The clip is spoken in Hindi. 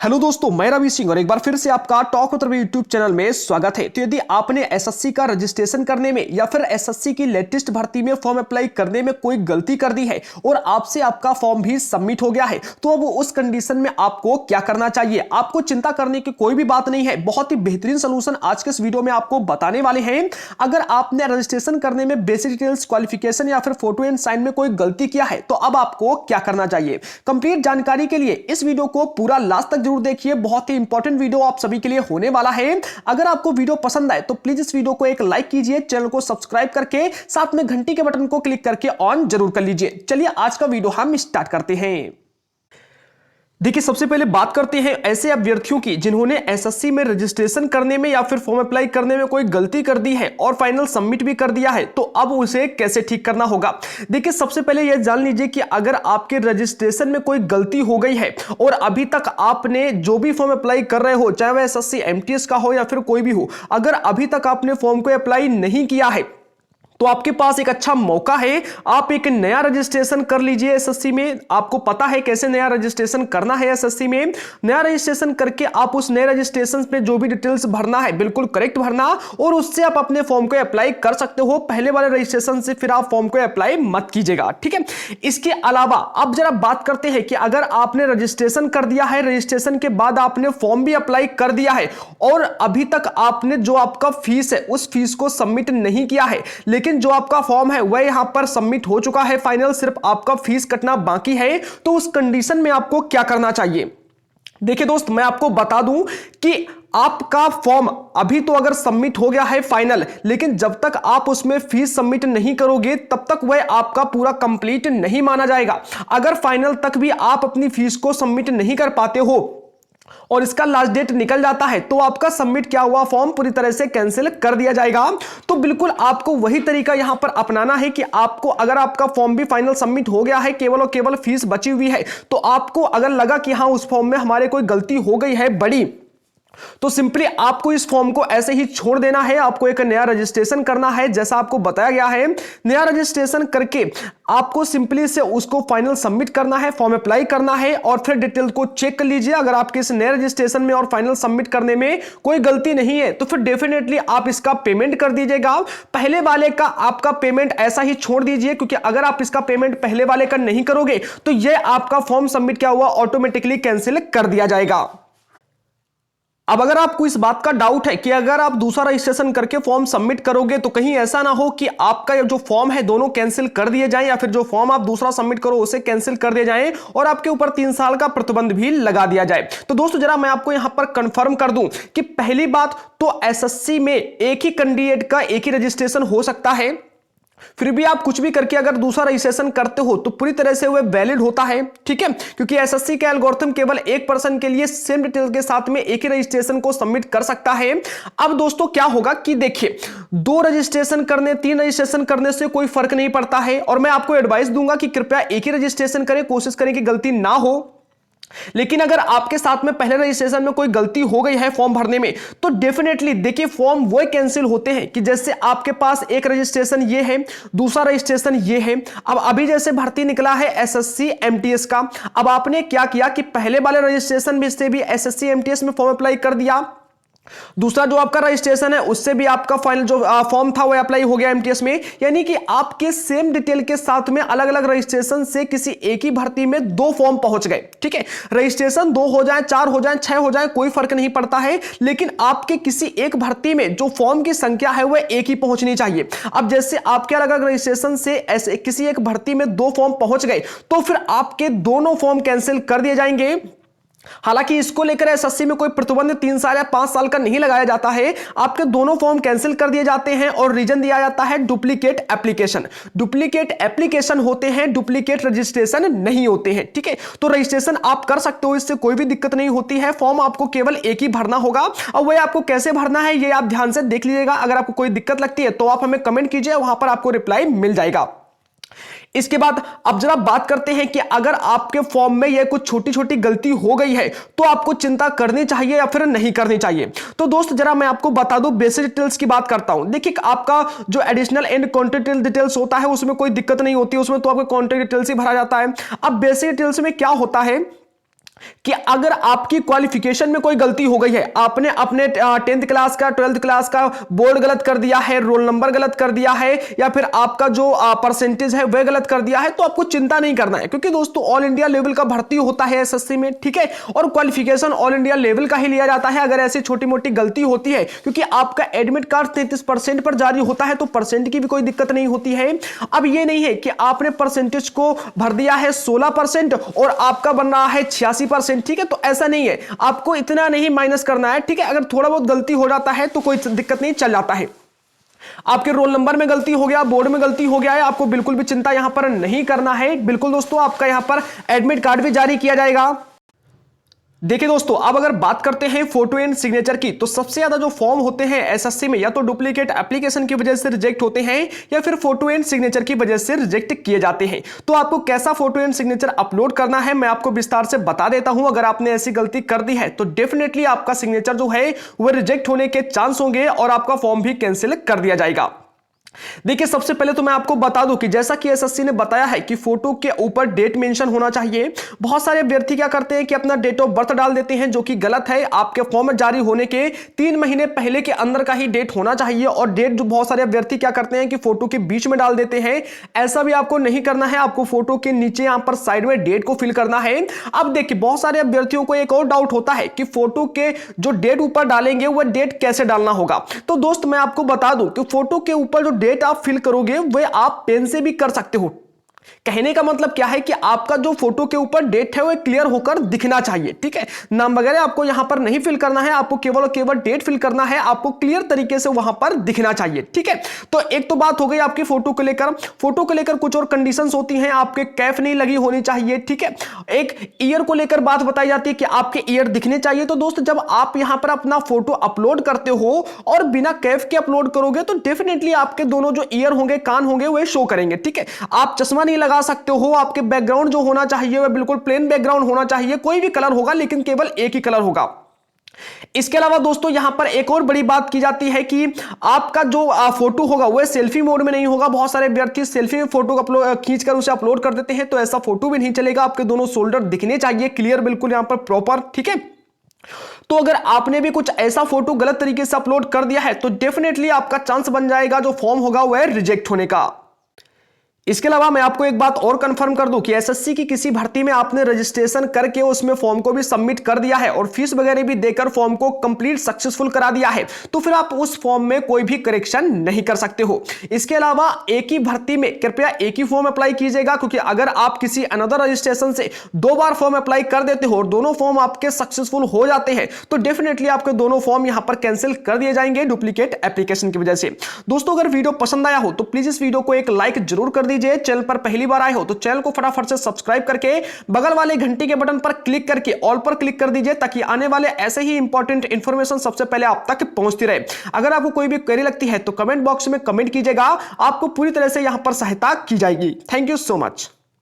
हेलो दोस्तों, मैं रवि सिंह और एक बार फिर से आपका talk with Ravi YouTube channel में स्वागत है। तो यदि आपने एसएससी का रजिस्ट्रेशन करने में या फिर एसएससी की लेटेस्ट भर्ती में फॉर्म अप्लाई करने में कोई गलती कर दी है और आपसे आपका फॉर्म भी सबमिट हो गया है, तो अब उस कंडीशन में आपको क्या करना चाहिए। आपको चिंता करने की कोई भी बात नहीं है, बहुत ही बेहतरीन सोल्यूशन आज के इस वीडियो में आपको बताने वाले हैं। अगर आपने रजिस्ट्रेशन करने में बेसिक डिटेल्स, क्वालिफिकेशन या फिर फोटो एंड साइन में कोई गलती किया है तो अब आपको क्या करना चाहिए। कंप्लीट जानकारी के लिए इस वीडियो को पूरा लास्ट तक देखिए, बहुत ही इंपॉर्टेंट वीडियो आप सभी के लिए होने वाला है। अगर आपको वीडियो पसंद आए तो प्लीज इस वीडियो को एक लाइक कीजिए, चैनल को सब्सक्राइब करके साथ में घंटी के बटन को क्लिक करके ऑन जरूर कर लीजिए। चलिए आज का वीडियो हम स्टार्ट करते हैं। देखिए, सबसे पहले बात करते हैं ऐसे अभ्यर्थियों की जिन्होंने एसएससी में रजिस्ट्रेशन करने में या फिर फॉर्म अप्लाई करने में कोई गलती कर दी है और फाइनल सबमिट भी कर दिया है, तो अब उसे कैसे ठीक करना होगा। देखिए, सबसे पहले यह जान लीजिए कि अगर आपके रजिस्ट्रेशन में कोई गलती हो गई है और अभी तक आपने जो भी फॉर्म अप्लाई कर रहे हो, चाहे वह एसएससी एमटीएस का हो या फिर कोई भी हो, अगर अभी तक आपने फॉर्म को अप्लाई नहीं किया है तो आपके पास एक अच्छा मौका है। आप एक नया रजिस्ट्रेशन कर लीजिए एसएससी में। आपको पता है कैसे नया रजिस्ट्रेशन करना है। एसएससी में नया रजिस्ट्रेशन करके आप उस नए रजिस्ट्रेशन पे जो भी डिटेल्स भरना है बिल्कुल करेक्ट भरना और उससे आप अपने फॉर्म को अप्लाई कर सकते हो। पहले वाले रजिस्ट्रेशन से फिर आप फॉर्म को अप्लाई मत कीजिएगा, ठीक है। इसके अलावा अब जरा बात करते हैं कि अगर आपने रजिस्ट्रेशन कर दिया है, रजिस्ट्रेशन के बाद आपने फॉर्म भी अप्लाई कर दिया है और अभी तक आपने जो आपका फीस है उस फीस को सबमिट नहीं किया है, लेकिन जो आपका फॉर्म है वह यहां पर सबमिट हो चुका है फाइनल, सिर्फ आपका फीस कटना बाकी है, तो उस कंडीशन में आपको क्या करना चाहिए। देखिए दोस्त, मैं आपको बता दूं कि आपका फॉर्म अभी तो अगर सबमिट हो गया है फाइनल, लेकिन जब तक आप उसमें फीस सबमिट नहीं करोगे तब तक वह आपका पूरा कंप्लीट नहीं माना जाएगा। अगर फाइनल तक भी आप अपनी फीस को सबमिट नहीं कर पाते हो और इसका लास्ट डेट निकल जाता है तो आपका सबमिट किया हुआ फॉर्म पूरी तरह से कैंसिल कर दिया जाएगा। तो बिल्कुल आपको वही तरीका यहां पर अपनाना है कि आपको अगर आपका फॉर्म भी फाइनल सबमिट हो गया है, केवल और केवल फीस बची हुई है, तो आपको अगर लगा कि हां उस फॉर्म में हमारे कोई गलती हो गई है बड़ी, तो सिंपली आपको इस फॉर्म को ऐसे ही छोड़ देना है। आपको एक नया रजिस्ट्रेशन करना है जैसा आपको बताया गया है। नया रजिस्ट्रेशन करके आपको सिंपली से उसको फाइनल सबमिट करना है, फॉर्म अप्लाई करना है और फिर डिटेल को चेक कर लीजिए। अगर आपके इस नए रजिस्ट्रेशन में और फाइनल सबमिट करने में कोई गलती नहीं है तो फिर डेफिनेटली आप इसका पेमेंट कर दीजिएगा। पहले वाले का आपका पेमेंट ऐसा ही छोड़ दीजिए, क्योंकि अगर आप इसका पेमेंट पहले वाले का नहीं करोगे तो यह आपका फॉर्म सबमिट किया हुआ ऑटोमेटिकली कैंसिल कर दिया जाएगा। अब अगर आपको इस बात का डाउट है कि अगर आप दूसरा रजिस्ट्रेशन करके फॉर्म सबमिट करोगे तो कहीं ऐसा ना हो कि आपका जो फॉर्म है दोनों कैंसिल कर दिए जाएं या फिर जो फॉर्म आप दूसरा सबमिट करो उसे कैंसिल कर दिए जाएं और आपके ऊपर 3 साल का प्रतिबंध भी लगा दिया जाए, तो दोस्तों जरा मैं आपको यहां पर कंफर्म कर दूं कि पहली बात तो एसएससी में एक ही कैंडिडेट का एक ही रजिस्ट्रेशन हो सकता है। फिर भी आप कुछ भी करके अगर दूसरा रजिस्ट्रेशन करते हो तो पूरी तरह से वह वैलिड होता है, ठीक है, क्योंकि एसएससी का एल्गोरिथम केवल एक पर्सन के लिए सेम डिटेल के साथ में एक ही रजिस्ट्रेशन को सबमिट कर सकता है। अब दोस्तों क्या होगा कि देखिए, 2 रजिस्ट्रेशन करने 3 रजिस्ट्रेशन करने से कोई फर्क नहीं पड़ता है और मैं आपको एडवाइस दूंगा कि कृपया एक ही रजिस्ट्रेशन करें, कोशिश करें कि गलती ना हो। लेकिन अगर आपके साथ में पहले रजिस्ट्रेशन में कोई गलती हो गई है फॉर्म भरने में तो डेफिनेटली देखिए फॉर्म वो कैंसिल होते हैं कि जैसे आपके पास एक रजिस्ट्रेशन ये है, दूसरा रजिस्ट्रेशन ये है। अब अभी जैसे भर्ती निकला है एसएससी एमटीएस का, अब आपने क्या किया कि पहले वाले रजिस्ट्रेशन में से भी एसएससी एमटीएस में फॉर्म अप्लाई कर दिया, दूसरा जो आपका रजिस्ट्रेशन है उससे भी आपका फाइनल जो फॉर्म था वो अप्लाई हो गया एमटीएस में, यानी कि आपके सेम डिटेल के साथ में अलग अलग रजिस्ट्रेशन से किसी एक ही भर्ती में 2 फॉर्म पहुंच गए, ठीक है। रजिस्ट्रेशन 2 हो जाए, 4 हो जाए, 6 हो जाए, कोई फर्क नहीं पड़ता है, लेकिन आपके किसी एक भर्ती में जो फॉर्म की संख्या है वह एक ही पहुंचनी चाहिए। अब जैसे आपके अलग अलग रजिस्ट्रेशन से ऐसे किसी एक भर्ती में 2 फॉर्म पहुंच गए तो फिर आपके दोनों फॉर्म कैंसिल कर दिए जाएंगे। हालांकि इसको लेकर एसएससी में कोई प्रतिबंध 3 साल या 5 साल का नहीं लगाया जाता है, आपके दोनों फॉर्म कैंसिल कर दिए जाते हैं और रीजन दिया जाता है डुप्लीकेट एप्लीकेशन। डुप्लीकेट एप्लीकेशन होते हैं, डुप्लीकेट रजिस्ट्रेशन नहीं होते हैं, ठीक है। तो रजिस्ट्रेशन आप कर सकते हो, इससे कोई भी दिक्कत नहीं होती है। फॉर्म आपको केवल एक ही भरना होगा और वह आपको कैसे भरना है ये आप ध्यान से देख लीजिएगा। अगर आपको कोई दिक्कत लगती है तो आप हमें कमेंट कीजिए, वहां पर आपको रिप्लाई मिल जाएगा। इसके बाद अब जरा बात करते हैं कि अगर आपके फॉर्म में यह कुछ छोटी छोटी गलती हो गई है तो आपको चिंता करनी चाहिए या फिर नहीं करनी चाहिए। तो दोस्त जरा मैं आपको बता दूं, बेसिक डिटेल्स की बात करता हूं। देखिए आपका जो एडिशनल एंड कॉन्टैक्ट डिटेल्स होता है उसमें कोई दिक्कत नहीं होती, उसमें तो आपको कॉन्टैक्ट डिटेल्स ही भरा जाता है। अब बेसिक डिटेल्स में क्या होता है कि अगर आपकी क्वालिफिकेशन में कोई गलती हो गई है, आपने अपने 10th क्लास का 12th क्लास का बोर्ड गलत कर दिया है, रोल नंबर गलत कर दिया है, या फिर आपका जो परसेंटेज है वह गलत कर दिया है, तो आपको चिंता नहीं करना है, क्योंकि दोस्तों ऑल इंडिया लेवल का भर्ती होता है एसएससी में, ठीक है, और क्वालिफिकेशन ऑल इंडिया लेवल का ही लिया जाता है अगर ऐसी छोटी मोटी गलती होती है, क्योंकि आपका एडमिट कार्ड 33% पर जारी होता है, तो परसेंट की भी कोई दिक्कत नहीं होती है। अब ये नहीं है कि आपने परसेंटेज को भर दिया है 16% और आपका बन रहा है 86%, ठीक है, तो ऐसा नहीं है, आपको इतना नहीं माइनस करना है, ठीक है, अगर थोड़ा बहुत गलती हो जाता है तो कोई दिक्कत नहीं, चल जाता है। आपके रोल नंबर में गलती हो गया, बोर्ड में गलती हो गया है, आपको बिल्कुल भी चिंता यहां पर नहीं करना है। बिल्कुल दोस्तों, आपका यहां पर एडमिट कार्ड भी जारी किया जाएगा। देखिए दोस्तों, अब अगर बात करते हैं फोटो एंड सिग्नेचर की, तो सबसे ज्यादा जो फॉर्म होते हैं एसएससी में या तो डुप्लीकेट एप्लीकेशन की वजह से रिजेक्ट होते हैं या फिर फोटो एंड सिग्नेचर की वजह से रिजेक्ट किए जाते हैं। तो आपको कैसा फोटो एंड सिग्नेचर अपलोड करना है मैं आपको विस्तार से बता देता हूं। अगर आपने ऐसी गलती कर दी है तो डेफिनेटली आपका सिग्नेचर जो है वह रिजेक्ट होने के चांस होंगे और आपका फॉर्म भी कैंसिल कर दिया जाएगा। देखिए, सबसे पहले तो मैं आपको बता दूं कि जैसा कि एसएससी ने बताया है कि फोटो के ऊपर डेट मेंशन होना चाहिए। बहुत सारे अभ्यर्थी क्या करते हैं कि अपना डेट ऑफ बर्थ डाल देते हैं, जो कि गलत है। आपके फॉर्म जारी होने के 3 महीने पहले के अंदर का ही डेट होना चाहिए, और डेट जो बहुत सारे अभ्यर्थी क्या करते हैं कि फोटो के बीच में डाल देते हैं। ऐसा भी आपको नहीं करना है, आपको फोटो के नीचे यहां पर साइड में डेट को फिल करना है। अब देखिए, बहुत सारे अभ्यर्थियों को एक और डाउट होता है कि फोटो के जो डेट ऊपर डालेंगे वह डेट कैसे डालना होगा। तो दोस्त, मैं आपको बता दूं कि फोटो के ऊपर जो डेट आप फिल करोगे वह आप पेन से भी कर सकते हो। कहने का मतलब क्या है कि आपका जो फोटो के ऊपर डेट है वो क्लियर होकर दिखना चाहिए, ठीक है। नाम वगैरह आपको यहां पर नहीं फिल करना है, आपको केवल और केवल डेट फिल करना है, आपको क्लियर तरीके से वहां पर दिखना चाहिए, ठीक है। तो एक तो बात हो गई आपकी फोटो को लेकर। फोटो को लेकर कुछ और कंडीशंस होती हैं, आपके कैफ नहीं लगी होनी चाहिए, ठीक है। एक ईयर को लेकर बात बताई जाती है कि आपके ईयर दिखने चाहिए। तो दोस्त, जब आप यहां पर अपना फोटो अपलोड करते हो और बिना कैफ के अपलोड करोगे तो डेफिनेटली आपके दोनों जो ईयर होंगे, कान होंगे, वे शो करेंगे, ठीक है। आप चश्मा नहीं लगा सकते हो, आपके बैकग्राउंड जो होना चाहिए वह बिल्कुल प्लेन बैकग्राउंड होना चाहिए, कोई भी कलर होगा लेकिन केवल एक ही कलर होगा। इसके अलावा दोस्तों, यहां पर एक और बड़ी बात की जाती है कि आपका जो फोटो होगा वह सेल्फी मोड में नहीं होगा। बहुत सारे व्यक्ति सेल्फी में फोटो खींचकर उसे अपलोड कर देते हैं, तो ऐसा फोटो भी नहीं चलेगा। आपके दोनों शोल्डर दिखने चाहिए क्लियर, बिल्कुल यहां पर प्रॉपर, ठीक है। तो अगर आपने भी कुछ ऐसा फोटो गलत तरीके से अपलोड कर दिया है तो डेफिनेटली आपका चांस बन जाएगा जो फॉर्म होगा वह रिजेक्ट होने का। इसके अलावा मैं आपको एक बात और कंफर्म कर दूं कि एसएससी की किसी भर्ती में आपने रजिस्ट्रेशन करके उसमें फॉर्म को भी सबमिट कर दिया है और फीस वगैरह भी देकर फॉर्म को कंप्लीट सक्सेसफुल करा दिया है, तो फिर आप उस फॉर्म में कोई भी करेक्शन नहीं कर सकते हो। इसके अलावा एक ही भर्ती में कृपया एक ही फॉर्म अप्लाई कीजिएगा, क्योंकि अगर आप किसी अनदर रजिस्ट्रेशन से 2 बार फॉर्म अप्लाई कर देते हो और दोनों फॉर्म आपके सक्सेसफुल हो जाते हैं तो डेफिनेटली आपके दोनों फॉर्म यहां पर कैंसिल कर दिए जाएंगे डुप्लीकेट एप्लीकेशन की वजह से। दोस्तों, अगर वीडियो पसंद आया हो तो प्लीज इस वीडियो को एक लाइक जरूर कर दीजिए। चैनल पर पहली बार आए हो तो चैनल को फटाफट से सब्सक्राइब करके बगल वाले घंटी के बटन पर क्लिक करके ऑल पर क्लिक कर दीजिए, ताकि आने वाले ऐसे ही इंपॉर्टेंट इंफॉर्मेशन सबसे पहले आप तक पहुंचती रहे। अगर आपको कोई भी क्वेरी लगती है तो कमेंट बॉक्स में कमेंट कीजिएगा, आपको पूरी तरह से यहां पर सहायता की जाएगी। Thank you so much.